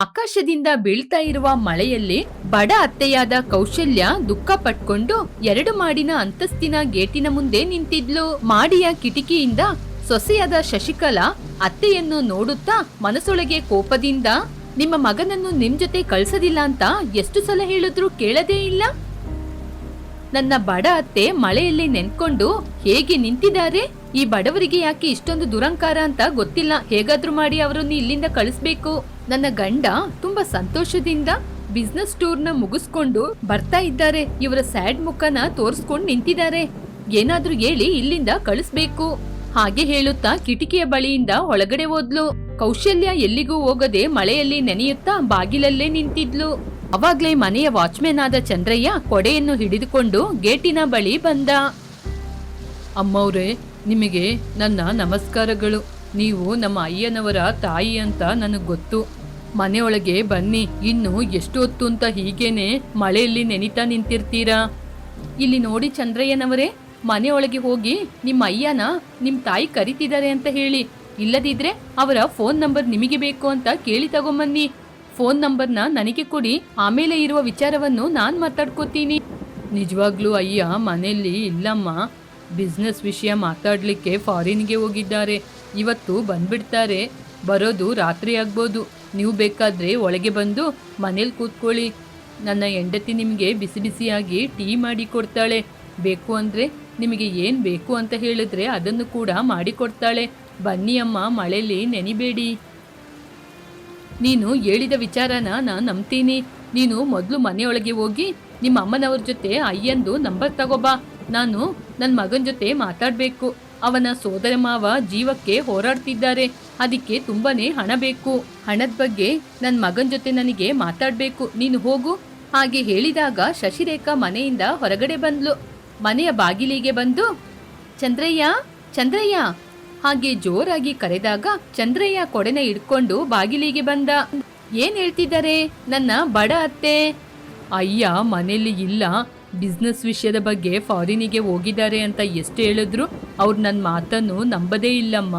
ಆಕಾಶದಿಂದ ಬೀಳ್ತಾ ಇರುವ ಮಳೆಯಲ್ಲಿ ಬಡ ಅತ್ತೆಯಾದ ಕೌಶಲ್ಯ ದುಃಖ ಪಟ್ಕೊಂಡು 2 ಮಾಡಿನ ಅಂತಸ್ತಿನ ಗೇಟಿನ ಮುಂದೆ ನಿಂತಿದ್ಲು. ಮಾಡಿಯ ಕಿಟಕಿಯಿಂದ ಸೊಸೆಯಾದ ಶಶಿಕಲಾ ಅತ್ತೆಯನ್ನು ನೋಡುತ್ತಾ ಮನಸೊಳಗೆ ಕೋಪದಿಂದ, ನಿಮ್ಮ ಮಗನನ್ನು ನಿಮ್ ಜೊತೆ ಕಳ್ಸದಿಲ್ಲ ಅಂತ ಎಷ್ಟು ಸಲ ಹೇಳಿದ್ರು ಕೇಳದೇ ಇಲ್ಲ. ನನ್ನ ಬಡ ಅತ್ತೆ ಮಳೆಯಲ್ಲಿ ನೆನ್ಕೊಂಡು ಹೇಗೆ ನಿಂತಿದ್ದಾರೆ. ಈ ಬಡವರಿಗೆ ಯಾಕೆ ಇಷ್ಟೊಂದು ದುರಂಕಾರ ಅಂತ ಗೊತ್ತಿಲ್ಲ. ಹೇಗಾದ್ರೂ ಮಾಡಿ ಅವರನ್ನು ಇಲ್ಲಿಂದ ಕಳಿಸ್ಬೇಕು. ನನ್ನ ಗಂಡ ತುಂಬಾ ಸಂತೋಷದಿಂದ ಬಿಸ್ನೆಸ್ ಟೂರ್ನ ಮುಗಿಸ್ಕೊಂಡು ಬರ್ತಾ ಇದ್ದಾರೆ. ಇವರ ಸ್ಯಾಡ್ ಮುಖನ ತೋರಿಸ್ಕೊಂಡು ನಿಂತಿದ್ದಾರೆ. ಏನಾದ್ರೂ ಹೇಳಿ ಇಲ್ಲಿಂದ ಕಳಿಸ್ಬೇಕು. ಹಾಗೆ ಹೇಳುತ್ತಾ ಕಿಟಕಿಯ ಬಳಿಯಿಂದ ಒಳಗಡೆ ಹೋದ್ಲು. ಕೌಶಲ್ಯ ಎಲ್ಲಿಗೂ ಹೋಗದೆ ಮಳೆಯಲ್ಲಿ ನೆನೆಯುತ್ತಾ ಬಾಗಿಲಲ್ಲೇ ನಿಂತಿದ್ಲು. ಅವಾಗ್ಲೇ ಮನೆಯ ವಾಚ್ಮೆನ್ ಆದ ಚಂದ್ರಯ್ಯ ಕೊಡೆಯನ್ನು ಹಿಡಿದುಕೊಂಡು ಗೇಟಿನ ಬಳಿ ಬಂದ. ಅಮ್ಮವ್ರೆ, ನಿಮಗೆ ನನ್ನ ನಮಸ್ಕಾರಗಳು. ನೀವು ನಮ್ಮ ಅಯ್ಯನವರ ತಾಯಿ ಅಂತ ನನಗ್ ಗೊತ್ತು. ಮನೆಯೊಳಗೆ ಬನ್ನಿ. ಇನ್ನು ಎಷ್ಟು ಹೊತ್ತು ಅಂತ ಹೀಗೇನೆ ಮಳೆಯಲ್ಲಿ ನೆನಿತಾ ನಿಂತಿರ್ತೀರಾ? ಇಲ್ಲಿ ನೋಡಿ ಚಂದ್ರಯ್ಯನವರೇ, ಮನೆಯೊಳಗೆ ಹೋಗಿ ನಿಮ್ಮ ಅಯ್ಯನ ನಿಮ್ ತಾಯಿ ಕರಿತಿದ್ದಾರೆ ಅಂತ ಹೇಳಿ. ಇಲ್ಲದಿದ್ರೆ ಅವರ ಫೋನ್ ನಂಬರ್ ನಿಮಗೆ ಬೇಕು ಅಂತ ಕೇಳಿ ತಗೊಂಬನ್ನಿ. ಫೋನ್ ನಂಬರ್ನ ನನಗೆ ಕೊಡಿ. ಆಮೇಲೆ ಇರುವ ವಿಚಾರವನ್ನು ನಾನ್ ಮಾತಾಡ್ಕೋತೀನಿ. ನಿಜವಾಗ್ಲೂ ಅಯ್ಯ ಮನೆಯಲ್ಲಿ ಇಲ್ಲಮ್ಮ. ಬಿಸ್ನೆಸ್ ವಿಷಯ ಮಾತಾಡ್ಲಿಕ್ಕೆ ಫಾರಿನ್ಗೆ ಹೋಗಿದ್ದಾರೆ. ಇವತ್ತು ಬಂದ್ಬಿಡ್ತಾರೆ. ಬರೋದು ರಾತ್ರಿ ಆಗ್ಬೋದು. ನೀವು ಬೇಕಾದ್ರೆ ಒಳಗೆ ಬಂದು ಮನೇಲಿ ಕೂತ್ಕೊಳ್ಳಿ. ನನ್ನ ಹೆಂಡತಿ ನಿಮಗೆ ಬಿಸಿ ಬಿಸಿಯಾಗಿ ಟೀ ಮಾಡಿ ಕೊಡ್ತಾಳೆ. ಬೇಕು ಅಂದ್ರೆ ನಿಮಗೆ ಏನ್ ಬೇಕು ಅಂತ ಹೇಳಿದ್ರೆ ಅದನ್ನು ಕೂಡ ಮಾಡಿಕೊಡ್ತಾಳೆ. ಬನ್ನಿ ಅಮ್ಮ, ಮಳೆಯಲ್ಲಿ ನೆನಿಬೇಡಿ. ನೀನು ಹೇಳಿದ ವಿಚಾರನ ನಾನು ನಂಬ್ತೀನಿ. ನೀನು ಮೊದಲು ಮನೆಯೊಳಗೆ ಹೋಗಿ ನಿಮ್ಮ ಅಮ್ಮನವ್ರ ಜೊತೆ ಅಯ್ಯಂದು ನಂಬರ್ ತಗೋಬಾ. ನಾನು ನನ್ನ ಮಗನ ಜೊತೆ ಮಾತಾಡ್ಬೇಕು. ಅವನ ಸೋದರ ಮಾವ ಜೀವಕ್ಕೆ ಹೋರಾಡ್ತಿದ್ದಾರೆ. ಅದಕ್ಕೆ ತುಂಬಾನೇ ಹಣ ಬೇಕು. ಹಣದ ಬಗ್ಗೆ ನನ್ನ ಮಗನ ಜೊತೆ ನನಗೆ ಮಾತಾಡ್ಬೇಕು. ನೀನು ಹೋಗು. ಹಾಗೆ ಹೇಳಿದಾಗ ಶಶಿರೇಖಾ ಮನೆಯಿಂದ ಹೊರಗಡೆ ಬಂದ್ಲು. ಮನೆಯ ಬಾಗಿಲಿಗೆ ಬಂದು ಚಂದ್ರಯ್ಯ, ಚಂದ್ರಯ್ಯ ಹಾಗೆ ಜೋರಾಗಿ ಕರೆದಾಗ ಚಂದ್ರಯ್ಯ ಕೊಡೆನ ಹಿಡ್ಕೊಂಡು ಬಾಗಿಲಿಗೆ ಬಂದ. ಏನ್ ಹೇಳ್ತಿದ್ದಾರೆ ನನ್ನ ಬಡ ಅತ್ತೆ? ಅಯ್ಯ ಮನೇಲಿ ಇಲ್ಲ. ಬಿಸ್ನೆಸ್ ವಿಷಯದ ಬಗ್ಗೆ ಫಾರಿನಿಗೆ ಹೋಗಿದ್ದಾರೆ ಅಂತ ಎಷ್ಟು ಹೇಳಿದ್ರು ಅವ್ರು ನನ್ನ ಮಾತನ್ನು ನಂಬದೇ ಇಲ್ಲಮ್ಮ.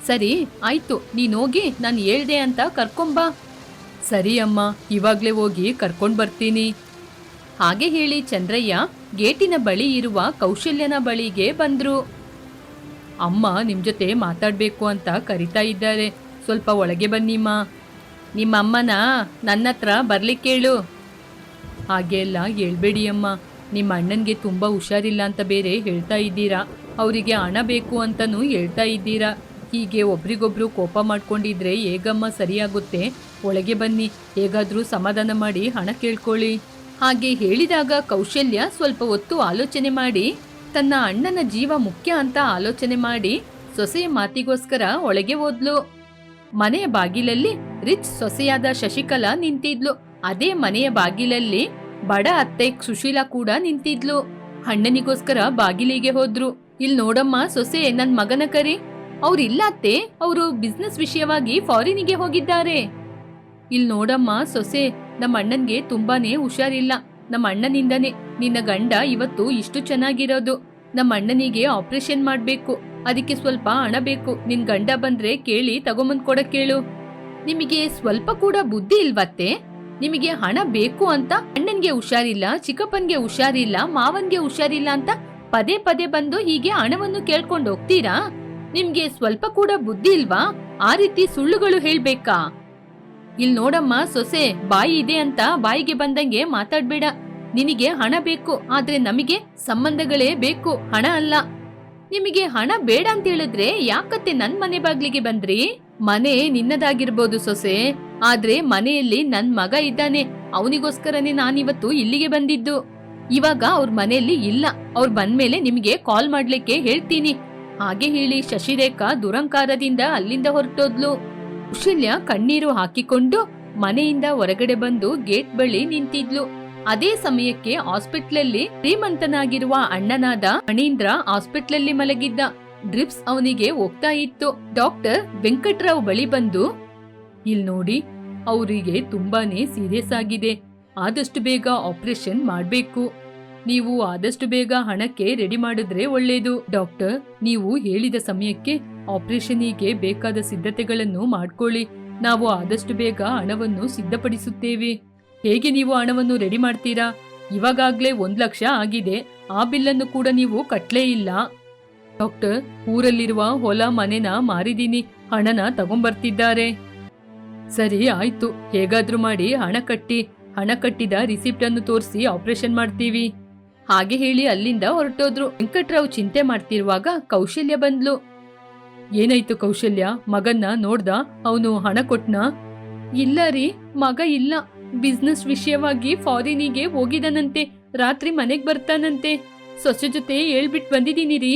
ಸರಿ ಆಯ್ತು, ನೀನೋಗಿ ನಾನು ಹೇಳ್ದೆ ಅಂತ ಕರ್ಕೊಂಬಾ. ಸರಿ ಅಮ್ಮ, ಇವಾಗ್ಲೇ ಹೋಗಿ ಕರ್ಕೊಂಡ್ ಬರ್ತೀನಿ. ಹಾಗೆ ಹೇಳಿ ಚಂದ್ರಯ್ಯ ಗೇಟಿನ ಬಳಿ ಇರುವ ಕೌಶಲ್ಯನ ಬಳಿಗೆ ಬಂದ್ರು. ಅಮ್ಮ ನಿಮ್ ಜೊತೆ ಮಾತಾಡ್ಬೇಕು ಅಂತ ಕರಿತಾ ಇದ್ದಾರೆ. ಸ್ವಲ್ಪ ಒಳಗೆ ಬನ್ನಿಮ್ಮ. ನಿಮ್ಮಮ್ಮನ ನನ್ನ ಹತ್ರ ಬರ್ಲಿಕ್ಕೆ ಹೇಳು. ಹಾಗೆ ಎಲ್ಲ ಹೇಳ್ಬೇಡಿ ಅಮ್ಮ. ನಿಮ್ಮ ಅಣ್ಣನಿಗೆ ತುಂಬ ಹುಷಾರಿಲ್ಲ ಅಂತ ಬೇರೆ ಹೇಳ್ತಾ ಇದ್ದೀರಾ. ಅವರಿಗೆ ಹಣ ಬೇಕು ಅಂತನೂ ಹೇಳ್ತಾ ಇದ್ದೀರಾ. ಹೀಗೆ ಒಬ್ರಿಗೊಬ್ರು ಕೋಪ ಮಾಡ್ಕೊಂಡಿದ್ರೆ ಹೇಗಮ್ಮ ಸರಿಯಾಗುತ್ತೆ? ಒಳಗೆ ಬನ್ನಿ. ಹೇಗಾದ್ರೂ ಸಮಾಧಾನ ಮಾಡಿ ಹಣ ಕೇಳ್ಕೊಳ್ಳಿ. ಹಾಗೆ ಹೇಳಿದಾಗ ಕೌಶಲ್ಯ ಸ್ವಲ್ಪ ಹೊತ್ತು ಆಲೋಚನೆ ಮಾಡಿ, ತನ್ನ ಅಣ್ಣನ ಜೀವ ಮುಖ್ಯ ಅಂತ ಆಲೋಚನೆ ಮಾಡಿ ಸೊಸೆಯ ಮಾತಿಗೋಸ್ಕರ ಒಳಗೆ ಹೋದ್ಲು. ಮನೆಯ ಬಾಗಿಲಲ್ಲಿ ರಿಚ್ ಸೊಸೆಯಾದ ಶಶಿಕಲಾ ನಿಂತಿದ್ಲು. ಅದೇ ಮನೆಯ ಬಾಗಿಲಲ್ಲಿ ಬಡ ಅತ್ತೆ ಸುಶೀಲಾ ಕೂಡ ನಿಂತಿದ್ಲು. ಅಣ್ಣನಿಗೋಸ್ಕರ ಬಾಗಿಲಿಗೆ ಹೋದ್ರು. ಇಲ್ ನೋಡಮ್ಮ ಸೊಸೆ, ನನ್ ಮಗನ ಕರಿ. ಅವ್ರಿಲ್ಲ ಅತ್ತೆ, ಅವರು ಬಿಸ್ನೆಸ್ ವಿಷಯವಾಗಿ ಫಾರಿನಿಗೆ ಹೋಗಿದ್ದಾರೆ. ಇಲ್ ನೋಡಮ್ಮ ಸೊಸೆ, ನಮ್ಮ ಅಣ್ಣನ್ಗೆ ತುಂಬಾನೇ ಹುಷಾರಿಲ್ಲ. ನಮ್ಮ ಅಣ್ಣನಿಂದನೇ ನಿನ್ನ ಗಂಡ ಇವತ್ತು ಇಷ್ಟು ಚೆನ್ನಾಗಿರೋದು. ನಮ್ಮ ಅಣ್ಣನಿಗೆ ಆಪರೇಷನ್ ಮಾಡ್ಬೇಕು. ಅದಕ್ಕೆ ಸ್ವಲ್ಪ ಹಣ ಬೇಕು. ನಿನ್ ಗಂಡ ಬಂದ್ರೆ ಕೇಳಿ ತಗೊಂಬಂದ್ ಕೊಡಕ್ಕೇಳು. ನಿಮಗೆ ಸ್ವಲ್ಪ ಕೂಡ ಬುದ್ಧಿ ಇಲ್ವತ್ತೆ? ನಿಮಗೆ ಹಣ ಬೇಕು ಅಂತ ಅಣ್ಣನ್ಗೆ ಹುಷಾರಿಲ್ಲ, ಚಿಕ್ಕಪ್ಪನ್ಗೆ ಹುಷಾರಿಲ್ಲ, ಮಾವನ್ಗೆ ಹುಷಾರಿಲ್ಲ ಅಂತ ಪದೇ ಪದೇ ಬಂದು ಹೀಗೆ ಹಣವನ್ನು ಕೇಳ್ಕೊಂಡು ಹೋಗ್ತೀರಾ? ನಿಮ್ಗೆ ಸ್ವಲ್ಪ ಕೂಡ ಬುದ್ಧಿ ಇಲ್ವಾ? ಆ ರೀತಿ ಸುಳ್ಳುಗಳು ಹೇಳ್ಬೇಕಾ? ಇಲ್ ನೋಡಮ್ಮ ಸೊಸೆ, ಬಾಯಿ ಇದೆ ಅಂತ ಬಾಯಿಗೆ ಬಂದಂಗೆ ಮಾತಾಡ್ಬೇಡ. ನಿನಗೆ ಹಣ ಬೇಕು, ಆದ್ರೆ ನಮಗೆ ಸಂಬಂಧಗಳೇ ಬೇಕು, ಹಣ ಅಲ್ಲ. ನಿಮಗೆ ಹಣ ಬೇಡ ಅಂತ ಹೇಳಿದ್ರೆ ಯಾಕತ್ತೆ ನನ್ ಮನೆ ಬಾಗ್ಲಿಗೆ ಬಂದ್ರಿ? ಮನೆ ನಿನ್ನದಾಗಿರ್ಬೋದು ಸೊಸೆ, ಆದ್ರೆ ಮನೆಯಲ್ಲಿ ನನ್ ಮಗ ಇದ್ದಾನೆ. ಅವನಿಗೋಸ್ಕರನೇ ನಾನಿವತ್ತು ಇಲ್ಲಿಗೆ ಬಂದಿದ್ದು. ಇವಾಗ ಅವ್ರ ಮನೆಯಲ್ಲಿ ಇಲ್ಲ. ಅವ್ರು ಬಂದ್ಮೇಲೆ ನಿಮಗೆ ಕಾಲ್ ಮಾಡ್ಲಿಕ್ಕೆ ಹೇಳ್ತೀನಿ. ಹಾಗೆ ಹೇಳಿ ಶಶಿರೇಖಾ ದುರಂಕಾರದಿಂದ ಅಲ್ಲಿಂದ ಹೊರಟೋದ್ಲು. ಕೌಶಲ್ಯ ಕಣ್ಣೀರು ಹಾಕಿಕೊಂಡು ಮನೆಯಿಂದ ಹೊರಗಡೆ ಬಂದು ಗೇಟ್ ಬಳಿ ನಿಂತಿದ್ಲು. ಅದೇ ಸಮಯಕ್ಕೆ ಹಾಸ್ಪಿಟ್ಲಲ್ಲಿ ಶ್ರೀಮಂತನಾಗಿರುವ ಅಣ್ಣನಾದ ಮಣೀಂದ್ರ ಹಾಸ್ಪಿಟ್ಲಲ್ಲಿ ಮಲಗಿದ್ದ. ಡ್ರಿಪ್ಸ್ ಅವನಿಗೆ ಹೋಗ್ತಾ ಇತ್ತು. ಡಾಕ್ಟರ್ ವೆಂಕಟ್ರಾವ್ ಬಳಿ ಬಂದು, ಇಲ್ ನೋಡಿ, ಅವರಿಗೆ ತುಂಬಾನೇ ಸೀರಿಯಸ್ ಆಗಿದೆ. ಆದಷ್ಟು ಬೇಗ ಆಪರೇಷನ್ ಮಾಡ್ಬೇಕು. ನೀವು ಆದಷ್ಟು ಬೇಗ ಹಣಕ್ಕೆ ರೆಡಿ ಮಾಡಿದ್ರೆ ಒಳ್ಳೇದು. ಡಾಕ್ಟರ್, ನೀವು ಹೇಳಿದ ಸಮಯಕ್ಕೆ ಆಪರೇಷನ್ನಿಗೆ ಬೇಕಾದ ಸಿದ್ಧತೆಗಳನ್ನು ಮಾಡ್ಕೊಳ್ಳಿ. ನಾವು ಆದಷ್ಟು ಬೇಗ ಹಣವನ್ನು ಸಿದ್ಧಪಡಿಸುತ್ತೇವೆ. ಹೇಗೆ ನೀವು ಹಣವನ್ನು ರೆಡಿ ಮಾಡ್ತೀರಾ? ಇವಾಗಾಗ್ಲೇ 1,00,000 ಆಗಿದೆ. ಆ ಬಿಲ್ಲನ್ನು ಕೂಡ ನೀವು ಕಟ್ಲೇ ಇಲ್ಲ. ಡಾಕ್ಟರ್, ಊರಲ್ಲಿರುವ ಹೊಲ ಮನೆನ ಮಾರಿದೀನಿ, ಹಣನ ತಗೊಂಬರ್ತಿದ್ದಾರೆ. ಸರಿ ಆಯ್ತು, ಹೇಗಾದ್ರೂ ಮಾಡಿ ಹಣ ಕಟ್ಟಿ. ಹಣ ಕಟ್ಟಿದ ರಿಸಿಪ್ಟ್ ಅನ್ನು ತೋರಿಸಿ ಆಪರೇಷನ್ ಮಾಡ್ತೀವಿ. ಹಾಗೆ ಹೇಳಿ ಅಲ್ಲಿಂದ ಹೊರಟೋದ್ರು. ವೆಂಕಟ್ರಾವ್ ಚಿಂತೆ ಮಾಡ್ತಿರುವಾಗ ಕೌಶಲ್ಯ ಬಂದ್ಲು. ಏನಾಯ್ತು ಕೌಶಲ್ಯ? ಮಗನ್ನ ನೋಡ್ದ? ಅವನು ಹಣ ಕೊಟ್ನಾ? ಇಲ್ಲ ರೀ, ಮಗ ಇಲ್ಲ. ಬಿಸ್ನೆಸ್ ವಿಷಯವಾಗಿ ಫಾರಿನಿಗೆ ಹೋಗಿದನಂತೆ. ರಾತ್ರಿ ಮನೆಗ್ ಬರ್ತಾನಂತೆ. ಸೊಸೆ ಜೊತೆ ಹೇಳ್ಬಿಟ್ಟು ಬಂದಿದ್ದೀನಿ ರೀ.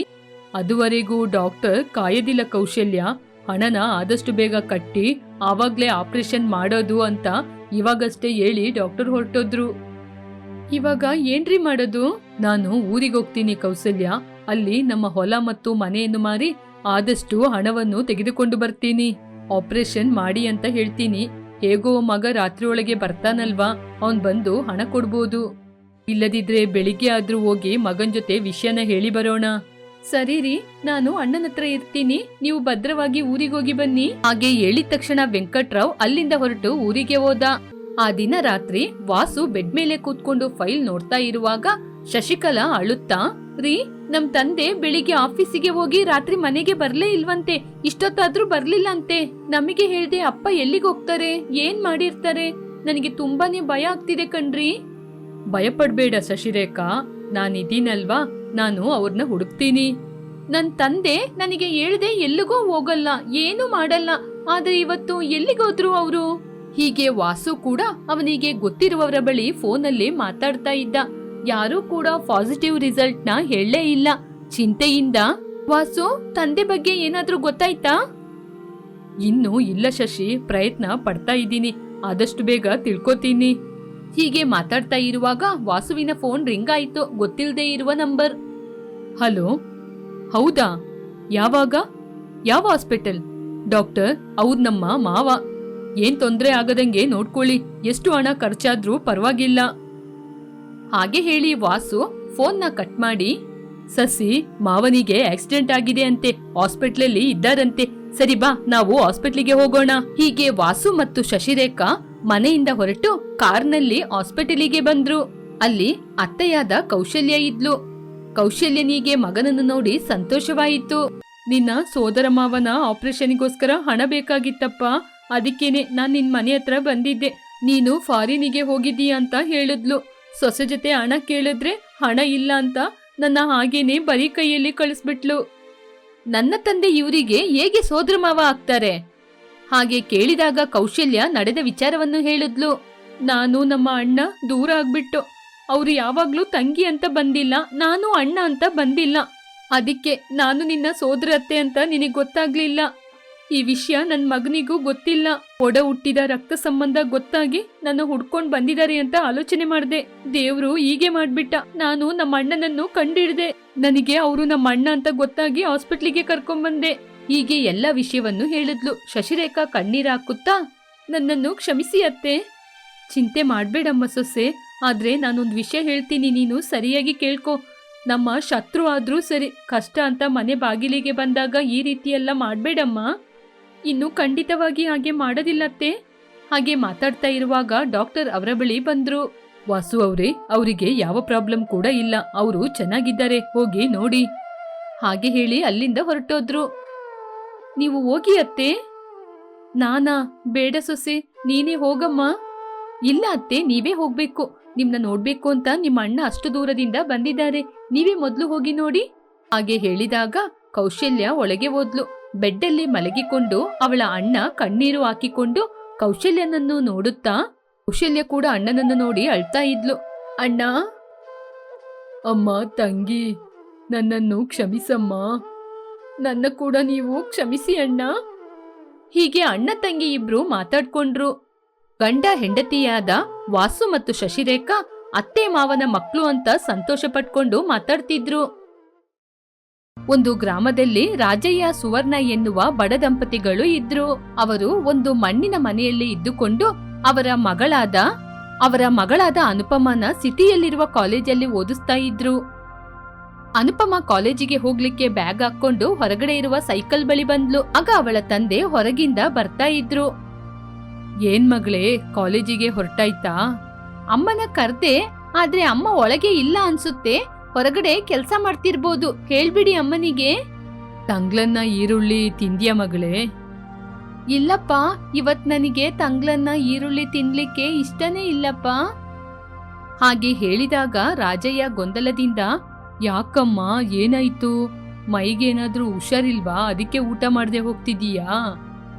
ಅದುವರೆಗೂ ಡಾಕ್ಟರ್ ಕಾಯೋದಿಲ್ಲ ಕೌಶಲ್ಯ. ಹಣನ ಆದಷ್ಟು ಬೇಗ ಕಟ್ಟಿ ಆವಾಗ್ಲೇ ಆಪರೇಷನ್ ಮಾಡೋದು ಅಂತ ಇವಾಗಷ್ಟೇ ಹೇಳಿ ಡಾಕ್ಟರ್ ಹೊರಟೋದ್ರು. ಇವಾಗ ಏನ್ರಿ ಮಾಡೋದು? ನಾನು ಊರಿಗೆ ಹೋಗ್ತೀನಿ ಕೌಸಲ್ಯ. ಅಲ್ಲಿ ನಮ್ಮ ಹೊಲ ಮತ್ತು ಮನೆಯನ್ನು ಮಾರಿ ಆದಷ್ಟು ಹಣವನ್ನು ತೆಗೆದುಕೊಂಡು ಬರ್ತೀನಿ. ಆಪರೇಷನ್ ಮಾಡಿ ಅಂತ ಹೇಳ್ತೀನಿ. ಹೇಗೋ ಮಗ ರಾತ್ರಿ ಒಳಗೆ ಬರ್ತಾನಲ್ವಾ, ಅವನ್ ಬಂದು ಹಣ ಕೊಡ್ಬೋದು. ಇಲ್ಲದಿದ್ರೆ ಬೆಳಿಗ್ಗೆ ಆದ್ರೂ ಹೋಗಿ ಮಗನ್ ಜೊತೆ ವಿಷಯನ ಹೇಳಿ ಬರೋಣ. ಸರಿ ರೀ, ನಾನು ಅಣ್ಣನ ಹತ್ರ ಇರ್ತೀನಿ. ನೀವು ಭದ್ರವಾಗಿ ಊರಿಗೋಗಿ ಬನ್ನಿ. ಹಾಗೆ ಹೇಳಿದ ತಕ್ಷಣ ವೆಂಕಟ್ರಾವ್ ಅಲ್ಲಿಂದ ಹೊರಟು ಊರಿಗೆ ಹೋದ. ಆ ದಿನ ರಾತ್ರಿ ವಾಸು ಬೆಡ್ ಮೇಲೆ ಕೂತ್ಕೊಂಡು ಫೈಲ್ ನೋಡ್ತಾ ಇರುವಾಗ ಶಶಿಕಲಾ ಅಳುತ್ತಾ, ರೀ, ನಮ್ ತಂದೆ ಬೆಳಿಗ್ಗೆ ಆಫೀಸಿಗೆ ಹೋಗಿ ರಾತ್ರಿ ಮನೆಗೆ ಬರ್ಲೇ ಇಲ್ವಂತೆ. ಇಷ್ಟೊತ್ತಾದ್ರೂ ಬರ್ಲಿಲ್ಲ ಅಂತೆ. ನಮಗೆ ಹೇಳ್ದೆ ಅಪ್ಪ ಎಲ್ಲಿಗೆ ಹೋಗ್ತಾರೆ, ಏನ್ ಮಾಡಿರ್ತಾರೆ? ನನಗೆ ತುಂಬಾನೇ ಭಯ ಆಗ್ತಿದೆ ಕಣ್ರಿ. ಭಯ ಪಡ್ಬೇಡ ಶಶಿರೇಖಾ, ನಾನಿದ್ದೀನಲ್ವಾ, ನಾನು ಅವ್ರನ್ನ ಹುಡುಕ್ತೀನಿ. ನನ್ ತಂದೆ ನನಗೆ ಹೇಳ್ದೆ ಎಲ್ಲಿಗೋ ಹೋಗಲ್ಲ, ಏನು ಮಾಡಲ್ಲ. ಆದ್ರೆ ಇವತ್ತು ಎಲ್ಲಿಗೋದ್ರು ಅವರು? ಹೀಗೆ ವಾಸು ಕೂಡ ಅವನಿಗೆ ಗೊತ್ತಿರುವವರ ಬಳಿ ಫೋನಲ್ಲಿ ಮಾತಾಡ್ತಾ ಇದ್ದ. ಯಾರೂ ಕೂಡ ಪಾಸಿಟಿವ್ ರಿಸಲ್ಟ್ ನ ಹೇಳಲೇ ಇಲ್ಲ. ಚಿಂತೆಯಿಂದ, ವಾಸು, ತಂದೆ ಬಗ್ಗೆ ಏನಾದ್ರೂ ಗೊತ್ತಾಯ್ತಾ? ಇನ್ನೂ ಇಲ್ಲ ಶಶಿ, ಪ್ರಯತ್ನ ಪಡ್ತಾ ಇದ್ದೀನಿ. ಆದಷ್ಟು ಬೇಗ ತಿಳ್ಕೊತೀನಿ. ಹೀಗೆ ಮಾತಾಡ್ತಾ ಇರುವಾಗ ವಾಸುವಿನ ಫೋನ್ ರಿಂಗ್ ಆಯ್ತು. ಗೊತ್ತಿಲ್ಲದೆ ಇರುವ ನಂಬರ್. ಹಲೋ, ಹೌದಾ? ಯಾವಾಗ? ಯಾವ ಹಾಸ್ಪಿಟಲ್? ಡಾಕ್ಟರ್, ಅವ್ರು ನಮ್ಮ ಮಾವ. ಏನ್ ತೊಂದ್ರೆ ಆಗದಂಗೆ ನೋಡ್ಕೊಳ್ಳಿ. ಎಷ್ಟು ಹಣ ಖರ್ಚಾದ್ರೂ ಪರವಾಗಿಲ್ಲ. ಹಾಗೆ ಹೇಳಿ ವಾಸು ಫೋನ್ನ ಕಟ್ ಮಾಡಿ, ಸಸಿ, ಮಾವನಿಗೆ ಆಕ್ಸಿಡೆಂಟ್ ಆಗಿದೆ ಅಂತೆ, ಹಾಸ್ಪಿಟ್ಲಲ್ಲಿ ಇದ್ದಾರಂತೆ. ಸರಿ ಬಾ, ನಾವು ಹಾಸ್ಪಿಟ್ಲಿಗೆ ಹೋಗೋಣ. ಹೀಗೆ ವಾಸು ಮತ್ತು ಶಶಿರೇಖಾ ಮನೆಯಿಂದ ಹೊರಟು ಕಾರ್ನಲ್ಲಿ ಹಾಸ್ಪಿಟಲಿಗೆ ಬಂದ್ರು. ಅಲ್ಲಿ ಅತ್ತೆಯಾದ ಕೌಶಲ್ಯ ಇದ್ಲು. ಕೌಶಲ್ಯನಿಗೆ ಮಗನನ್ನು ನೋಡಿ ಸಂತೋಷವಾಯಿತು. ನಿನ್ನ ಸೋದರ ಮಾವನ ಆಪರೇಷನ್ಗೋಸ್ಕರ ಹಣ ಬೇಕಾಗಿತ್ತಪ್ಪ. ಅದಕ್ಕೇನೆ ನಾನ್ ನಿನ್ ಮನೆ ಹತ್ರ ಬಂದಿದ್ದೆ. ನೀನು ಫಾರಿನಿಗೆ ಹೋಗಿದ್ದೀಯ ಅಂತ ಹೇಳಿದ್ಲು. ಸೊಸೆ ಜೊತೆ ಹಣ ಕೇಳಿದ್ರೆ ಹಣ ಇಲ್ಲ ಅಂತ ನನ್ನ ಹಾಗೇನೆ ಬರೀ ಕೈಯಲ್ಲಿ ಕಳಿಸ್ಬಿಟ್ಲು. ನನ್ನ ತಂದೆ ಇವರಿಗೆ ಹೇಗೆ ಸೋದರ ಮಾವ ಆಗ್ತಾರೆ? ಹಾಗೆ ಕೇಳಿದಾಗ ಕೌಶಲ್ಯ ನಡೆದ ವಿಚಾರವನ್ನು ಹೇಳಿದ್ಲು. ನಾನು ನಮ್ಮ ಅಣ್ಣ ದೂರ ಆಗ್ಬಿಟ್ಟು, ಅವ್ರು ಯಾವಾಗ್ಲೂ ತಂಗಿ ಅಂತ ಬಂದಿಲ್ಲ, ನಾನು ಅಣ್ಣ ಅಂತ ಬಂದಿಲ್ಲ. ಅದಕ್ಕೆ ನಾನು ನಿನ್ನ ಸೋದರ ಅತ್ತೆ ಅಂತ ನಿನಗೆ ಗೊತ್ತಾಗ್ಲಿಲ್ಲ. ಈ ವಿಷಯ ನನ್ ಮಗನಿಗೂ ಗೊತ್ತಿಲ್ಲ. ಒಡ ಹುಟ್ಟಿದ ರಕ್ತ ಸಂಬಂಧ ಗೊತ್ತಾಗಿ ನನ್ನ ಹುಡ್ಕೊಂಡ್ ಬಂದಿದ್ದಾರೆ ಅಂತ ಆಲೋಚನೆ ಮಾಡ್ದೆ. ದೇವ್ರು ಹೀಗೆ ಮಾಡ್ಬಿಟ್ಟ. ನಾನು ನಮ್ಮ ಅಣ್ಣನನ್ನು ಕಂಡಿಡ್ದೆ. ನನಗೆ ಅವರು ನಮ್ಮ ಅಣ್ಣ ಅಂತ ಗೊತ್ತಾಗಿ ಹಾಸ್ಪಿಟ್ಲಿಗೆ ಕರ್ಕೊಂಡ್ಬಂದೆ. ಹೀಗೆ ಎಲ್ಲ ವಿಷಯವನ್ನು ಹೇಳಿದ್ಲು. ಶಶಿರೇಖಾ ಕಣ್ಣೀರಾಕುತ್ತಾ, ನನ್ನನ್ನು ಕ್ಷಮಿಸಿ ಅತ್ತೆ. ಚಿಂತೆ ಮಾಡ್ಬೇಡಮ್ಮ ಸೊಸೆ. ಆದ್ರೆ ನಾನೊಂದು ವಿಷಯ ಹೇಳ್ತೀನಿ, ನೀನು ಸರಿಯಾಗಿ ಕೇಳ್ಕೊ. ನಮ್ಮ ಶತ್ರು ಆದ್ರೂ ಸರಿ, ಕಷ್ಟ ಅಂತ ಮನೆ ಬಾಗಿಲಿಗೆ ಬಂದಾಗ ಈ ರೀತಿಯೆಲ್ಲ ಮಾಡ್ಬೇಡಮ್ಮ. ಇನ್ನು ಖಂಡಿತವಾಗಿ ಹಾಗೆ ಮಾಡೋದಿಲ್ಲತ್ತೆ. ಹಾಗೆ ಮಾತಾಡ್ತಾ ಇರುವಾಗ ಡಾಕ್ಟರ್ ಅವರ ಬಳಿ ಬಂದ್ರು. ವಾಸು ಅವರೇ, ಅವರಿಗೆ ಯಾವ ಪ್ರಾಬ್ಲಮ್ ಕೂಡ ಇಲ್ಲ, ಅವರು ಚೆನ್ನಾಗಿದ್ದಾರೆ, ಹೋಗಿ ನೋಡಿ. ಹಾಗೆ ಹೇಳಿ ಅಲ್ಲಿಂದ ಹೊರಟೋದ್ರು. ನೀವು ಹೋಗಿ ಅತ್ತೆ. ನಾನಾ? ಬೇಡ ಸೊಸೆ, ನೀನೇ ಹೋಗಮ್ಮ. ಇಲ್ಲ ಅತ್ತೆ, ನೀವೇ ಹೋಗ್ಬೇಕು. ನಿಮ್ನ ನೋಡ್ಬೇಕು ಅಂತ ನಿಮ್ಮ ಅಣ್ಣ ಅಷ್ಟು ದೂರದಿಂದ ಬಂದಿದ್ದಾರೆ. ನೀವೇ ಮೊದ್ಲು ಹೋಗಿ ನೋಡಿ. ಹಾಗೆ ಹೇಳಿದಾಗ ಕೌಶಲ್ಯ ಒಳಗೆ ಹೋದ್ಲು. ಬೆಡ್ಡಲ್ಲಿ ಮಲಗಿಕೊಂಡು ಅವಳ ಅಣ್ಣ ಕಣ್ಣೀರು ಹಾಕಿಕೊಂಡು ಕೌಶಲ್ಯನನ್ನು ನೋಡುತ್ತಾ, ಕೌಶಲ್ಯ ಕೂಡ ಅಣ್ಣನನ್ನು ನೋಡಿ ಅಳ್ತಾ ಇದ್ಲು. ಅಣ್ಣ. ಅಮ್ಮ, ತಂಗಿ, ನನ್ನನ್ನು ಕ್ಷಮಿಸಮ್ಮ. ನನ್ನ ಕೂಡ ನೀವು ಕ್ಷಮಿಸಿ ಅಣ್ಣ. ಹೀಗೆ ಅಣ್ಣ ತಂಗಿ ಇಬ್ರು ಮಾತಾಡ್ಕೊಂಡ್ರು. ಗಂಡ ಹೆಂಡತಿಯಾದ ವಾಸು ಮತ್ತು ಶಶಿರೇಖಾ ಅತ್ತೆ ಮಾವನ ಮಕ್ಕಳು ಅಂತ ಸಂತೋಷ ಪಟ್ಕೊಂಡು ಮಾತಾಡ್ತಿದ್ರು. ಒಂದು ಗ್ರಾಮದಲ್ಲಿ ರಾಜಯ್ಯ ಸುವರ್ಣ ಎನ್ನುವ ಬಡ ದಂಪತಿಗಳು ಇದ್ರು. ಅವರು ಒಂದು ಮಣ್ಣಿನ ಮನೆಯಲ್ಲಿ ಇದ್ದುಕೊಂಡು ಅವರ ಮಗಳಾದ ಅನುಪಮನ ಸಿಟಿಯಲ್ಲಿರುವ ಕಾಲೇಜಲ್ಲಿ ಓದಿಸ್ತಾ ಇದ್ರು. ಅನುಪಮ ಕಾಲೇಜಿಗೆ ಹೋಗ್ಲಿಕ್ಕೆ ಬ್ಯಾಗ್ ಹಾಕೊಂಡು ಹೊರಗಡೆ ಇರುವ ಸೈಕಲ್ ಬಳಿ ಬಂದ್ಲು. ಆಗ ಅವಳ ತಂದೆ ಹೊರಗಿಂದ ಬರ್ತಾ ಇದ್ರು. ಏನ್ ಮಗಳೇ, ಕಾಲೇಜಿಗೆ ಹೊರಟಾಯ್ತಾ? ಅಮ್ಮನ ಕರ್ದೆ, ಆದ್ರೆ ಅಮ್ಮ ಒಳಗೆ ಇಲ್ಲ ಅನ್ಸುತ್ತೆ, ಹೊರಗಡೆ ಕೆಲ್ಸ ಮಾಡ್ತಿರ್ಬೋದು. ಹೇಳ್ಬಿಡಿ ಅಮ್ಮನಿಗೆ. ತಂಗ್ಲನ್ನ ಈರುಳ್ಳಿ ತಿಂದ್ಯಾ ಮಗಳೇ? ಇಲ್ಲಪ್ಪ, ಇವತ್ ನನಗೆ ತಂಗ್ಲನ್ನ ಈರುಳ್ಳಿ ತಿನ್ಲಿಕ್ಕೆ ಇಷ್ಟನೇ ಇಲ್ಲಪ್ಪ. ಹಾಗೆ ಹೇಳಿದಾಗ ರಾಜಯ್ಯ ಗೊಂದಲದಿಂದ, ಯಾಕಮ್ಮ, ಏನಾಯ್ತು? ಮೈಗೇನಾದ್ರೂ ಹುಷಾರಿಲ್ವಾ? ಅದಕ್ಕೆ ಊಟ ಮಾಡದೆ ಹೋಗ್ತಿದೀಯಾ?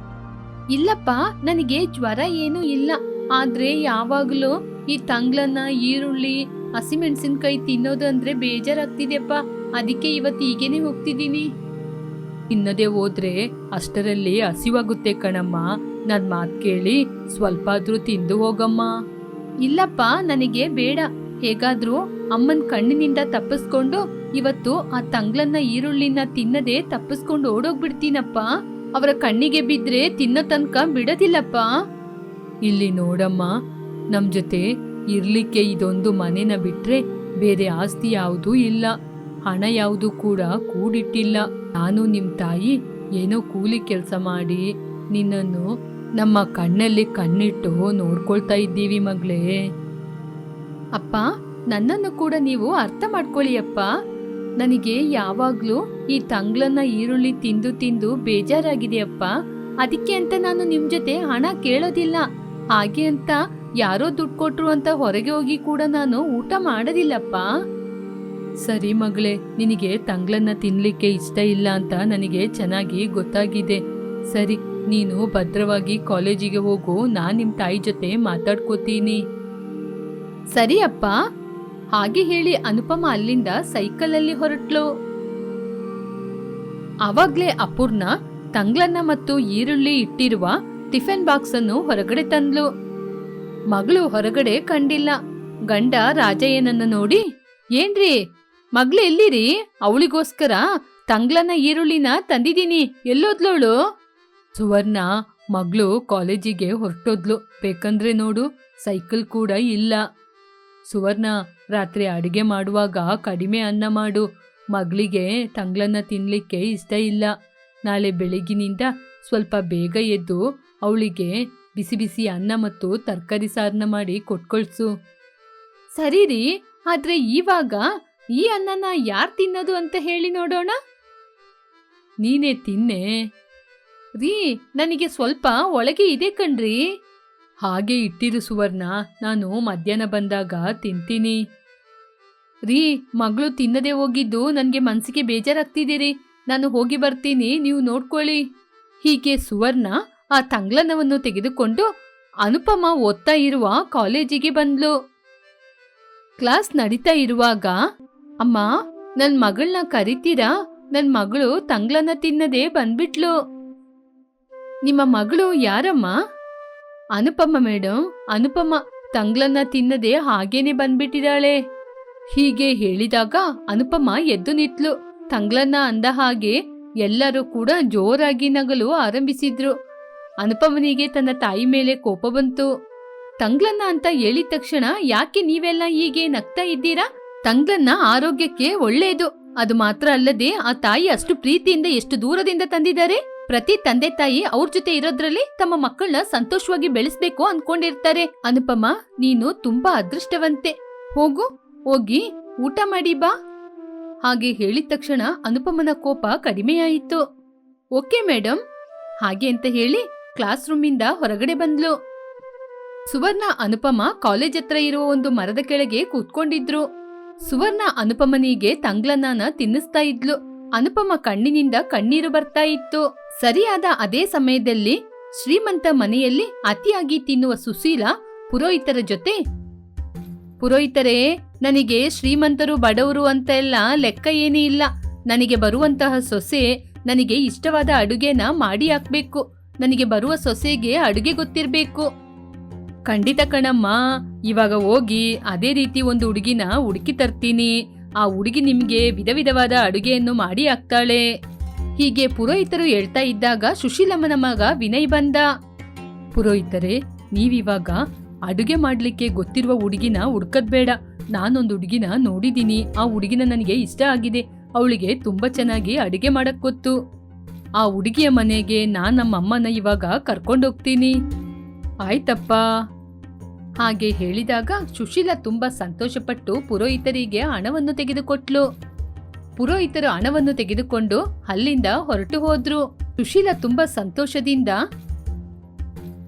ಇಲ್ಲಪ್ಪ, ನನಗೆ ಜ್ವರ ಏನೂ ಇಲ್ಲ, ಆದ್ರೆ ಯಾವಾಗ್ಲೂ ಈ ತಂಗ್ಲನ್ನ ಈರುಳ್ಳಿ ಹಸಿಮೆಣಸಿನ್ಕಾಯಿ ತಿನ್ನೋದು ಅಂದ್ರೆ ಬೇಜಾರಾಗ್ತಿದೆಯಪ್ಪ. ಅದಕ್ಕೆ ಇವತ್ತು ಹೀಗೇನೆ ಹೋಗ್ತಿದ್ದೀನಿ. ತಿನ್ನದೆ ಹೋದ್ರೆ ಅಷ್ಟರಲ್ಲಿ ಹಸಿವಾಗುತ್ತೆ ಕಣಮ್ಮ. ನನ್ ಮಾತ್ ಕೇಳಿ ಸ್ವಲ್ಪ ಆದ್ರೂ ತಿಂದು ಹೋಗಮ್ಮ. ಇಲ್ಲಪ್ಪ, ನನಗೆ ಬೇಡ. ಹೇಗಾದ್ರೂ ಅಮ್ಮನ್ ಕಣ್ಣಿನಿಂದ ತಪ್ಪಿಸ್ಕೊಂಡು ಇವತ್ತು ಆ ತಂಗ್ಲನ್ನ ಈರುಳ್ಳಿನ ತಿನ್ನದೆ ತಪ್ಪಿಸ್ಕೊಂಡು ಓಡೋಗ್ಬಿಡ್ತೀನಪ್ಪ. ಅವರ ಕಣ್ಣಿಗೆ ಬಿದ್ರೆ ತಿನ್ನೋ ತನಕ ಬಿಡೋದಿಲ್ಲಪ್ಪ. ಇಲ್ಲಿ ನೋಡಮ್ಮ, ನಮ್ ಜೊತೆ ಇರ್ಲಿಕ್ಕೆ ಇದೊಂದು ಮನೆನ ಬಿಟ್ರೆ ಬೇರೆ ಆಸ್ತಿ ಯಾವುದೂ ಇಲ್ಲ, ಹಣ ಯಾವುದು ಕೂಡ ಕೂಡಿಟ್ಟಿಲ್ಲ. ನಾನು ನಿಮ್ ತಾಯಿ ಏನೋ ಕೂಲಿ ಕೆಲಸ ಮಾಡಿ ನಿನ್ನನ್ನು ನಮ್ಮ ಕಣ್ಣಲ್ಲಿ ಕಣ್ಣಿಟ್ಟು ನೋಡ್ಕೊಳ್ತಾ ಇದ್ದೀವಿ ಮಗಳೇ. ಅಪ್ಪ, ನನ್ನನ್ನು ಕೂಡ ನೀವು ಅರ್ಥ ಮಾಡ್ಕೊಳ್ಳಿ ಅಪ್ಪ. ನನಗೆ ಯಾವಾಗ್ಲೂ ಈ ತಂಗ್ಲನ್ನ ಈರುಳ್ಳಿ ತಿಂದು ತಿಂದು ಬೇಜಾರಾಗಿದೆಯಪ್ಪ. ಅದಕ್ಕೆ ಅಂತ ನಾನು ನಿಮ್ ಜೊತೆ ಹಣ ಕೇಳೋದಿಲ್ಲ. ಹಾಗೆ ಅಂತ ಯಾರೋ ದುಡ್ಡು ಕೊಟ್ರು ಅಂತ ಹೊರಗೆ ಹೋಗಿ ಕೂಡ ನಾನು ಊಟ ಮಾಡೋದಿಲ್ಲಪ್ಪ. ಸರಿ ಮಗಳೇ, ನಿನಗೆ ತಂಗ್ಲನ್ನ ತಿನ್ಲಿಕ್ಕೆ ಇಷ್ಟ ಇಲ್ಲ ಅಂತ ನನಗೆ ಚೆನ್ನಾಗಿ ಗೊತ್ತಾಗಿದೆ. ಸರಿ, ನೀನು ಭದ್ರವಾಗಿ ಕಾಲೇಜಿಗೆ ಹೋಗು, ನಾನ್ ನಿಮ್ ತಾಯಿ ಜೊತೆ ಮಾತಾಡ್ಕೋತೀನಿ. ಸರಿ ಅಪ್ಪ. ಹಾಗೆ ಹೇಳಿ ಅನುಪಮ ಅಲ್ಲಿಂದ ಸೈಕಲಲ್ಲಿ ಹೊರಟ್ಲು. ಆವಾಗ್ಲೇ ಅಪೂರ್ಣ ತಂಗ್ಲನ್ನ ಮತ್ತು ಈರುಳ್ಳಿ ಇಟ್ಟಿರುವ ಟಿಫಿನ್ ಬಾಕ್ಸ್ ಅನ್ನು ಹೊರಗಡೆ ತಂದ್ಲು. ಮಗಳು ಹೊರಗಡೆ ಕಂಡಿಲ್ಲ. ಗಂಡ ರಾಜಯ್ಯನನ್ನ ನೋಡಿ, ಏನ್ರಿ ಮಗ್ಳು ಎಲ್ಲಿರಿ? ಅವಳಿಗೋಸ್ಕರ ತಂಗ್ಲನ್ನ ಈರುಳ್ಳಿನ ತಂದಿದ್ದೀನಿ, ಎಲ್ಲೋದ್ಲೋಳು? ಸುವರ್ಣ ಮಗಳು ಕಾಲೇಜಿಗೆ ಹೊರಟೋದ್ಲು. ಬೇಕಂದ್ರೆ ನೋಡು, ಸೈಕಲ್ ಕೂಡ ಇಲ್ಲ. ಸುವರ್ಣ, ರಾತ್ರಿ ಅಡುಗೆ ಮಾಡುವಾಗ ಕಡಿಮೆ ಅನ್ನ ಮಾಡು. ಮಗಳಿಗೆ ತಂಗ್ಲನ್ನ ತಿನ್ಲಿಕ್ಕೆ ಇಷ್ಟ ಇಲ್ಲ. ನಾಳೆ ಬೆಳಗಿನಿಂದ ಸ್ವಲ್ಪ ಬೇಗ ಎದ್ದು ಅವಳಿಗೆ ಬಿಸಿ ಬಿಸಿ ಅನ್ನ ಮತ್ತು ತರಕಾರಿ ಸಾರನ್ನ ಮಾಡಿ ಕೊಟ್ಕೊಳ್ಸು. ಸರಿ ರೀ, ಆದ್ರೆ ಇವಾಗ ಈ ಅನ್ನನ ಯಾರು ತಿನ್ನೋದು ಅಂತ ಹೇಳಿ ನೋಡೋಣ. ನೀನೇ ತಿನ್ನೆ. ರೀ, ನನಗೆ ಸ್ವಲ್ಪ ಒಳಗೆ ಇದೆ ಕಣ್ರಿ. ಹಾಗೆ ಇಟ್ಟಿರು ಸುವರ್ಣ, ನಾನು ಮಧ್ಯಾಹ್ನ ಬಂದಾಗ ತಿಂತೀನಿ. ರೀ, ಮಗಳು ತಿನ್ನದೆ ಹೋಗಿದ್ದು ನನಗೆ ಮನಸ್ಸಿಗೆ ಬೇಜಾರಾಗ್ತಿದ್ದೀರಿ. ನಾನು ಹೋಗಿ ಬರ್ತೀನಿ, ನೀವು ನೋಡ್ಕೊಳ್ಳಿ. ಹೀಗೆ ಸುವರ್ಣ ಆ ತಂಗ್ಲನ್ನವನ್ನು ತೆಗೆದುಕೊಂಡು ಅನುಪಮ ಓದ್ತಾ ಇರುವ ಕಾಲೇಜಿಗೆ ಬಂದ್ಲು. ಕ್ಲಾಸ್ ನಡೀತಾ ಇರುವಾಗ, ಅಮ್ಮ, ನನ್ ಮಗಳನ್ನ ಕರಿತೀರಾ? ನನ್ ಮಗಳು ತಂಗ್ಲನ್ನ ತಿನ್ನದೆ ಬಂದ್ಬಿಟ್ಲು. ನಿಮ್ಮ ಮಗಳು ಯಾರಮ್ಮ? ಅನುಪಮ ಮೇಡಮ್. ಅನುಪಮ ತಂಗ್ಲನ್ನ ತಿನ್ನದೆ ಹಾಗೇನೆ ಬಂದ್ಬಿಟ್ಟಿದ್ದಾಳೆ. ಹೀಗೆ ಹೇಳಿದಾಗ ಅನುಪಮ ಎದ್ದು ನಿಂತ್ಲು. ತಂಗ್ಲನ್ನ ಅಂದ ಹಾಗೆ ಎಲ್ಲರೂ ಕೂಡ ಜೋರಾಗಿ ನಗಲು ಆರಂಭಿಸಿದ್ರು. ಅನುಪಮನಿಗೆ ತನ್ನ ತಾಯಿ ಮೇಲೆ ಕೋಪ ಬಂತು. ತಂಗ್ಲನ್ನ ಅಂತ ಹೇಳಿದ ತಕ್ಷಣ ಯಾಕೆ ನೀವೆಲ್ಲ ಹೀಗೆ ನಗ್ತಾ ಇದ್ದೀರಾ? ತಂಗ್ಲನ್ನ ಆರೋಗ್ಯಕ್ಕೆ ಒಳ್ಳೆಯದು. ಅದು ಮಾತ್ರ ಅಲ್ಲದೆ ಆ ತಾಯಿ ಅಷ್ಟು ಪ್ರೀತಿಯಿಂದ ಎಷ್ಟು ದೂರದಿಂದ ತಂದಿದ್ದಾರೆ. ಪ್ರತಿ ತಂದೆ ತಾಯಿ ಅವ್ರ ಜೊತೆ ಇರೋದ್ರಲ್ಲಿ ತಮ್ಮ ಮಕ್ಕಳನ್ನ ಸಂತೋಷವಾಗಿ ಬೆಳೆಸ್ಬೇಕು ಅನ್ಕೊಂಡಿರ್ತಾರೆ. ಅನುಪಮ, ನೀನು ತುಂಬಾ ಅದೃಷ್ಟವಂತೆ. ಹೋಗಿ ಊಟ ಮಾಡಿ ಬಾ. ಹಾಗೆ ಹೇಳಿದ ತಕ್ಷಣ ಅನುಪಮನ ಕೋಪ ಕಡಿಮೆಯಾಯಿತು. Okay madam. ಹಾಗೆ ಅಂತ ಹೇಳಿ ಕ್ಲಾಸ್ ರೂಮಿಂದ ಹೊರಗಡೆ ಬಂದ್ಲು. ಸುವರ್ಣ ಅನುಪಮ ಕಾಲೇಜ್ ಹತ್ರ ಇರುವ ಒಂದು ಮರದ ಕೆಳಗೆ ಕೂತ್ಕೊಂಡಿದ್ರು. ಸುವರ್ಣ ಅನುಪಮನಿಗೆ ತಂಗ್ಲನ್ನ ತಿನ್ನಿಸ್ತಾ ಇದ್ಲು. ಅನುಪಮ ಕಣ್ಣಿನಿಂದ ಕಣ್ಣೀರು ಬರ್ತಾ ಇತ್ತು. ಸರಿಯಾದ ಅದೇ ಸಮಯದಲ್ಲಿ ಶ್ರೀಮಂತ ಮನೆಯಲ್ಲಿ ಅತಿಯಾಗಿ ತಿನ್ನುವ ಸುಶೀಲ ಪುರೋಹಿತರ ಜೊತೆ, ಪುರೋಹಿತರೇ, ನನಗೆ ಶ್ರೀಮಂತರು ಬಡವರು ಅಂತ ಎಲ್ಲ ಲೆಕ್ಕ ಏನೇ ಇಲ್ಲ. ನನಗೆ ಬರುವಂತಹ ಸೊಸೆ ನನಗೆ ಇಷ್ಟವಾದ ಅಡುಗೆನ ಮಾಡಿ ಹಾಕ್ಬೇಕು. ನನಗೆ ಬರುವ ಸೊಸೆಗೆ ಅಡುಗೆ ಗೊತ್ತಿರ್ಬೇಕು. ಖಂಡಿತ ಕಣಮ್ಮ, ಇವಾಗ ಹೋಗಿ ಅದೇ ರೀತಿ ಒಂದು ಹುಡುಗಿನ ಹುಡುಕಿ ತರ್ತೀನಿ. ಆ ಹುಡುಗಿ ನಿಮ್ಗೆ ವಿಧ ವಿಧವಾದ ಅಡುಗೆಯನ್ನು ಮಾಡಿ ಹಾಕ್ತಾಳೆ. ಹೀಗೆ ಪುರೋಹಿತರು ಹೇಳ್ತಾ ಇದ್ದಾಗ ಸುಶೀಲಮ್ಮನ ಮಗ ವಿನಯ್ ಬಂದ. ಪುರೋಹಿತರೇ, ನೀವಿವಾಗ ಅಡುಗೆ ಮಾಡ್ಲಿಕ್ಕೆ ಗೊತ್ತಿರುವ ಹುಡುಗಿನ ಹುಡ್ಕದ್ ಬೇಡ. ನಾನೊಂದು ಹುಡುಗಿನ ನೋಡಿದೀನಿ. ಆ ಹುಡುಗಿನ ನನಗೆ ಇಷ್ಟ ಆಗಿದೆ. ಅವಳಿಗೆ ತುಂಬಾ ಚೆನ್ನಾಗಿ ಅಡುಗೆ ಮಾಡಕ್ ಗೊತ್ತು. ಆ ಹುಡುಗಿಯ ಮನೆಗೆ ನಾನ್ ನಮ್ಮ ಅಮ್ಮನ ಇವಾಗ ಕರ್ಕೊಂಡೋಗ್ತೀನಿ. ಆಯ್ತಪ್ಪ. ಹಾಗೆ ಹೇಳಿದಾಗ ಸುಶೀಲಾ ತುಂಬಾ ಸಂತೋಷಪಟ್ಟು ಪುರೋಹಿತರಿಗೆ ಹಣವನ್ನು ತೆಗೆದುಕೊಟ್ಲು. ಪುರೋಹಿತರು ಹಣವನ್ನು ತೆಗೆದುಕೊಂಡು ಅಲ್ಲಿಂದ ಹೊರಟು ಹೋದ್ರು. ಸುಶೀಲಾ ತುಂಬಾ ಸಂತೋಷದಿಂದ,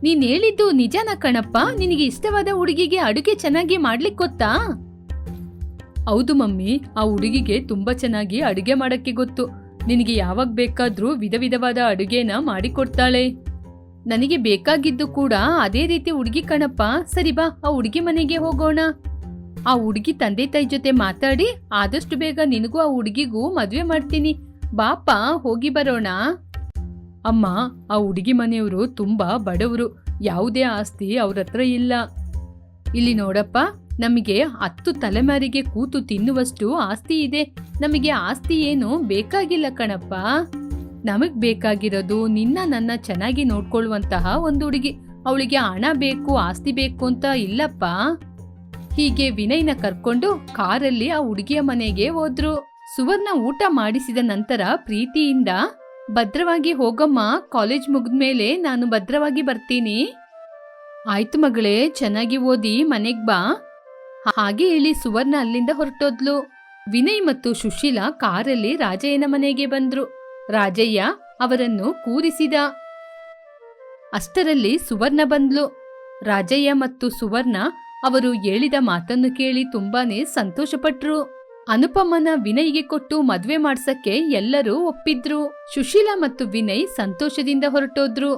ನೀನ್ ಹೇಳಿದ್ದು ನಿಜಾನ ಕಣಪ್ಪ? ನಿನಗೆ ಇಷ್ಟವಾದ ಹುಡುಗಿಗೆ ಅಡುಗೆ ಚೆನ್ನಾಗಿ ಮಾಡ್ಲಿಕ್ಕೆ ಗೊತ್ತಾ? ಹೌದು ಮಮ್ಮಿ, ಆ ಹುಡುಗಿಗೆ ತುಂಬಾ ಚೆನ್ನಾಗಿ ಅಡುಗೆ ಮಾಡಕ್ಕೆ ಗೊತ್ತು. ನಿನಗೆ ಯಾವಾಗ ಬೇಕಾದ್ರೂ ವಿಧ ವಿಧವಾದ ಅಡುಗೆನ ಮಾಡಿಕೊಡ್ತಾಳೆ. ನನಗೆ ಬೇಕಾಗಿದ್ದು ಕೂಡ ಅದೇ ರೀತಿ ಹುಡುಗಿ ಕಣಪ್ಪ. ಸರಿ ಬಾ, ಆ ಹುಡುಗಿ ಮನೆಗೆ ಹೋಗೋಣ. ಆ ಹುಡುಗಿ ತಂದೆ ತಾಯಿ ಜೊತೆ ಮಾತಾಡಿ ಆದಷ್ಟು ಬೇಗ ನಿನಗೂ ಆ ಹುಡುಗಿಗೂ ಮದ್ವೆ ಮಾಡ್ತೀನಿ. ಬಾಪ, ಹೋಗಿ ಬರೋಣ. ಅಮ್ಮ, ಆ ಹುಡುಗಿ ಮನೆಯವರು ತುಂಬಾ ಬಡವರು. ಯಾವುದೇ ಆಸ್ತಿ ಅವ್ರ ಹತ್ರ ಇಲ್ಲ. ಇಲ್ಲಿ ನೋಡಪ್ಪ, ನಮಗೆ 10 ತಲೆಮಾರಿಗೆ ಕೂತು ತಿನ್ನುವಷ್ಟು ಆಸ್ತಿ ಇದೆ. ನಮಗೆ ಆಸ್ತಿ ಏನು ಬೇಕಾಗಿಲ್ಲ ಕಣಪ್ಪ. ನಮಗ್ ಬೇಕಾಗಿರೋದು ನನ್ನ ಚೆನ್ನಾಗಿ ನೋಡ್ಕೊಳ್ಳುವಂತಹ ಒಂದು ಹುಡುಗಿ. ಅವಳಿಗೆ ಹಣ ಬೇಕು, ಆಸ್ತಿ ಬೇಕು ಅಂತ ಇಲ್ಲಪ್ಪ. ಹೀಗೆ ವಿನಯ್ನ ಕರ್ಕೊಂಡು ಕಾರಲ್ಲಿ ಆ ಹುಡುಗಿಯ ಮನೆಗೆ ಹೋದ್ರು. ಸುವರ್ಣ ಊಟ ಮಾಡಿಸಿದ ನಂತರ ಪ್ರೀತಿಯಿಂದ, ಭದ್ರವಾಗಿ ಹೋಗಮ್ಮ, ಕಾಲೇಜ್ ಮುಗಿದ್ಮೇಲೆ ನಾನು ಭದ್ರವಾಗಿ ಬರ್ತೀನಿ. ಆಯ್ತು ಮಗಳೇ, ಚೆನ್ನಾಗಿ ಓದಿ ಮನೆಗ್ ಬಾ. ಹಾಗೆ ಹೇಳಿ ಸುವರ್ಣ ಅಲ್ಲಿಂದ ಹೊರಟೋದ್ಲು. ವಿನಯ್ ಮತ್ತು ಸುಶೀಲಾ ಕಾರಲ್ಲಿ ರಾಜಯ್ಯನ ಮನೆಗೆ ಬಂದ್ರು. ರಾಜಯ್ಯ ಅವರನ್ನು ಕೂರಿಸಿದ. ಅಷ್ಟರಲ್ಲಿ ಸುವರ್ಣ ಬಂದ್ಲು. ರಾಜಯ್ಯ ಮತ್ತು ಸುವರ್ಣ ಅವರು ಹೇಳಿದ ಮಾತನ್ನು ಕೇಳಿ ತುಂಬಾನೇ ಸಂತೋಷಪಟ್ರು. ಅನುಪಮನ ವಿನಯ್ಗೆ ಕೊಟ್ಟು ಮದ್ವೆ ಮಾಡ್ಸಕ್ಕೆ ಎಲ್ಲರೂ ಒಪ್ಪಿದ್ರು. ಸುಶೀಲಾ ಮತ್ತು ವಿನಯ್ ಸಂತೋಷದಿಂದ ಹೊರಟೋದ್ರು.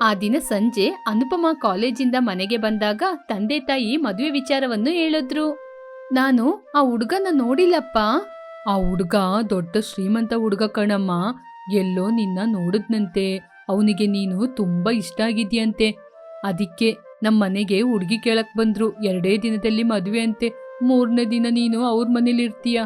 ಆ ದಿನ ಸಂಜೆ ಅನುಪಮ ಕಾಲೇಜಿಂದ ಮನೆಗೆ ಬಂದಾಗ ತಂದೆ ತಾಯಿ ಮದುವೆ ವಿಚಾರವನ್ನು ಹೇಳಿದ್ರು. ನಾನು ಆ ಹುಡುಗನ ನೋಡಿಲ್ಲಪ್ಪ. ಆ ಹುಡುಗ ದೊಡ್ಡ ಶ್ರೀಮಂತ ಹುಡುಗ ಕಣಮ್ಮ. ಎಲ್ಲೋ ನಿನ್ನ ನೋಡಿದ್ನಂತೆ. ಅವನಿಗೆ ನೀನು ತುಂಬಾ ಇಷ್ಟ ಆಗಿದ್ಯಂತೆ. ಅದಕ್ಕೆ ನಮ್ಮ ಮನೆಗೆ ಹುಡುಗಿ ಕೇಳಕ್ ಬಂದ್ರು. 2 ದಿನದಲ್ಲಿ ಮದುವೆ ಅಂತೆ. 3ನೇ ದಿನ ನೀನು ಅವ್ರ ಮನೇಲಿ ಇರ್ತೀಯ.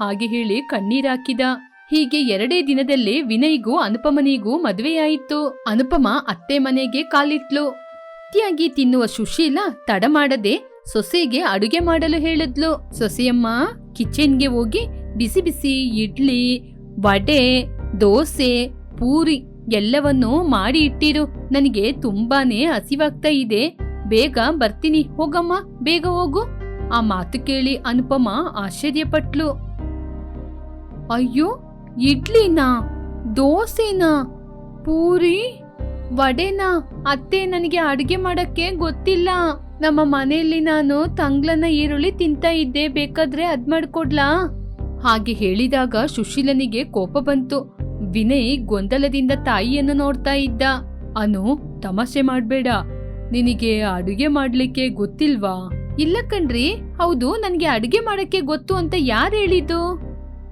ಹಾಗೆ ಹೇಳಿ ಕಣ್ಣೀರಾಕಿದ. ಹೀಗೆ 2 ದಿನದಲ್ಲಿ ವಿನಯ್ಗೂ ಅನುಪಮನಿಗೂ ಮದುವೆಯಾಯಿತು. ಅನುಪಮ ಅತ್ತೆ ಮನೆಗೆ ಕಾಲಿಟ್ಲು. ಅತಿಯಾಗಿ ತಿನ್ನುವ ಸುಶೀಲಾ ತಡ ಮಾಡದೆ ಸೊಸೆಗೆ ಅಡುಗೆ ಮಾಡಲು ಹೇಳಿದ್ಲು. ಸೊಸೆಯಮ್ಮ, ಕಿಚನ್ಗೆ ಹೋಗಿ ಬಿಸಿ ಬಿಸಿ ಇಡ್ಲಿ, ವಡೆ, ದೋಸೆ, ಪೂರಿ ಎಲ್ಲವನ್ನೂ ಮಾಡಿ ಇಟ್ಟಿರು. ನನಗೆ ತುಂಬಾನೇ ಹಸಿವಾಗ್ತಾ ಇದೆ. ಬೇಗ ಬರ್ತೀನಿ, ಹೋಗಮ್ಮ, ಬೇಗ ಹೋಗು. ಆ ಮಾತು ಕೇಳಿ ಅನುಪಮ ಆಶ್ಚರ್ಯಪಟ್ಲು. ಅಯ್ಯೋ, ಇಡ್ಲಿನಾ, ದೋಸೆನಾ, ಪೂರಿ, ವಡೆನಾ? ಅತ್ತೆ, ನನಗೆ ಅಡುಗೆ ಮಾಡಕ್ಕೆ ಗೊತ್ತಿಲ್ಲ. ನಮ್ಮ ಮನೆಯಲ್ಲಿ ನಾನು ತಂಗ್ಳನ ಈರುಳ್ಳಿ ತಿಂತಾ ಇದ್ದೆ. ಬೇಕಾದ್ರೆ ಅದ್ ಮಾಡ್ಕೊಡ್ಲಾ? ಹಾಗೆ ಹೇಳಿದಾಗ ಸುಶೀಲನಿಗೆ ಕೋಪ ಬಂತು. ವಿನಯ್ ಗೊಂದಲದಿಂದ ತಾಯಿಯನ್ನು ನೋಡ್ತಾ ಇದ್ದ. ಅನು, ತಮಾಷೆ ಮಾಡ್ಬೇಡ. ನಿನಗೆ ಅಡುಗೆ ಮಾಡ್ಲಿಕ್ಕೆ ಗೊತ್ತಿಲ್ವಾ? ಇಲ್ಲ ಕಣ್ರಿ. ಹೌದು, ನನ್ಗೆ ಅಡುಗೆ ಮಾಡಕ್ಕೆ ಗೊತ್ತು ಅಂತ ಯಾರು ಹೇಳಿದ್ದು?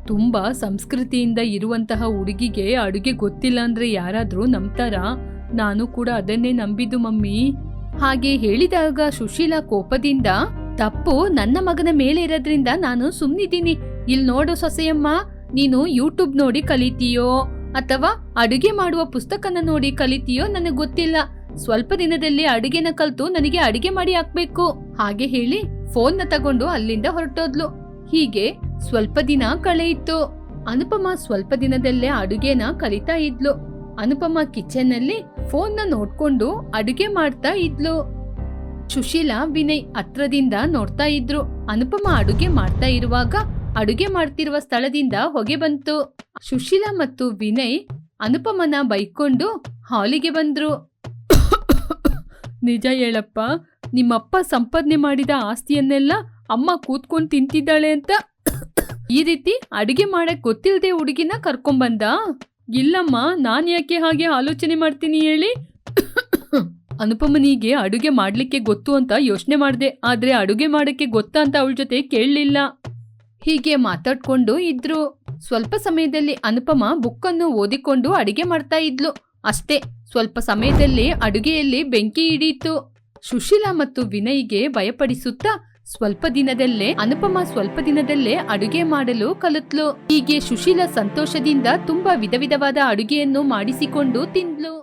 ತುಂಬಾ ಸಂಸ್ಕೃತಿಯಿಂದ ಇರುವಂತಹ ಹುಡುಗಿಗೆ ಅಡುಗೆ ಗೊತ್ತಿಲ್ಲ ಅಂದ್ರೆ ಯಾರಾದ್ರೂ ನಂಬ್ತಾರಾ? ನಾನು ಕೂಡ ಅದನ್ನೇ ನಂಬಿದ್ದು ಮಮ್ಮಿ. ಹಾಗೆ ಹೇಳಿದಾಗ ಸುಶೀಲಾ ಕೋಪದಿಂದ, ತಪ್ಪು ನನ್ನ ಮಗನ ಮೇಲೆ ಇರೋದ್ರಿಂದ ನಾನು ಸುಮ್ನಿದ್ದೀನಿ. ಇಲ್ಲಿ ನೋಡು ಸೊಸೆಯಮ್ಮ, ನೀನು ಯೂಟ್ಯೂಬ್ ನೋಡಿ ಕಲಿತೀಯೋ ಅಥವಾ ಅಡುಗೆ ಮಾಡುವ ಪುಸ್ತಕನ ನೋಡಿ ಕಲಿತೀಯೋ ನನಗೆ ಗೊತ್ತಿಲ್ಲ. ಸ್ವಲ್ಪ ದಿನದಲ್ಲಿ ಅಡುಗೆನ ಕಲ್ತು ನನಗೆ ಅಡುಗೆ ಮಾಡಿ ಹಾಕ್ಬೇಕು. ಹಾಗೆ ಹೇಳಿ ಫೋನ್ನ ತಗೊಂಡು ಅಲ್ಲಿಂದ ಹೊರಟೋದ್ಲು. ಹೀಗೆ ಸ್ವಲ್ಪ ದಿನ ಕಳೆಯಿತು. ಅನುಪಮ ಸ್ವಲ್ಪ ದಿನದಲ್ಲೇ ಅಡುಗೆನ ಕಲಿತಾ ಇದ್ಲು. ಅನುಪಮ ಕಿಚನ್ ನಲ್ಲಿ ಫೋನ್ನ ನೋಡ್ಕೊಂಡು ಅಡುಗೆ ಮಾಡ್ತಾ ಇದ್ಲು. ಸುಶೀಲಾ, ವಿನಯ್ ಹತ್ರದಿಂದ ನೋಡ್ತಾ ಇದ್ರು. ಅನುಪಮ ಅಡುಗೆ ಮಾಡ್ತಾ ಇರುವಾಗ ಅಡುಗೆ ಮಾಡ್ತಿರುವ ಸ್ಥಳದಿಂದ ಹೊಗೆ ಬಂತು. ಸುಶೀಲಾ ಮತ್ತು ವಿನಯ್ ಅನುಪಮನ ಬೈಕೊಂಡು ಹಾಲಿಗೆ ಬಂದ್ರು. ನಿಜ ಹೇಳಪ್ಪ, ನಿಮ್ಮಪ್ಪ ಸಂಪಾದನೆ ಮಾಡಿದ ಆಸ್ತಿಯನ್ನೆಲ್ಲ ಅಮ್ಮ ಕೂತ್ಕೊಂಡು ತಿಂತಿದ್ದಾಳೆ ಅಂತ ಈ ರೀತಿ ಅಡುಗೆ ಮಾಡಕ್ ಗೊತ್ತಿಲ್ಲದೆ ಹುಡುಗಿನ ಕರ್ಕೊಂಬಂದ? ಇಲ್ಲಮ್ಮ, ನಾನ್ ಯಾಕೆ ಹಾಗೆ ಆಲೋಚನೆ ಮಾಡ್ತೀನಿ ಹೇಳಿ? ಅನುಪಮನಿಗೆ ಅಡುಗೆ ಮಾಡ್ಲಿಕ್ಕೆ ಗೊತ್ತು ಅಂತ ಯೋಚನೆ ಮಾಡ್ದೆ, ಆದ್ರೆ ಅಡುಗೆ ಮಾಡಕ್ಕೆ ಗೊತ್ತಾ ಅಂತ ಅವಳ ಜೊತೆ ಕೇಳಲಿಲ್ಲ. ಹೀಗೆ ಮಾತಾಡ್ಕೊಂಡು ಇದ್ರು. ಸ್ವಲ್ಪ ಸಮಯದಲ್ಲಿ ಅನುಪಮ ಬುಕ್ಕನ್ನು ಓದಿಕೊಂಡು ಅಡಿಗೆ ಮಾಡ್ತಾ ಇದ್ಲು. ಅಷ್ಟೇ, ಸ್ವಲ್ಪ ಸಮಯದಲ್ಲಿ ಅಡುಗೆಯಲ್ಲಿ ಬೆಂಕಿ ಹಿಡಿಯಿತು. ಸುಶೀಲಾ ಮತ್ತು ವಿನಯ್ಗೆ ಭಯಪಡಿಸುತ್ತಾ ಅನುಪಮ ಸ್ವಲ್ಪ ದಿನದಲ್ಲೇ ಅಡುಗೆ ಮಾಡಲು ಕಲಿತ್ಲು. ಹೀಗೆ ಸುಶೀಲಾ ಸಂತೋಷದಿಂದ ತುಂಬಾ ವಿಧ ವಿಧವಾದ ಅಡುಗೆಯನ್ನು ಮಾಡಿಸಿಕೊಂಡು ತಿಂದ್ಲು.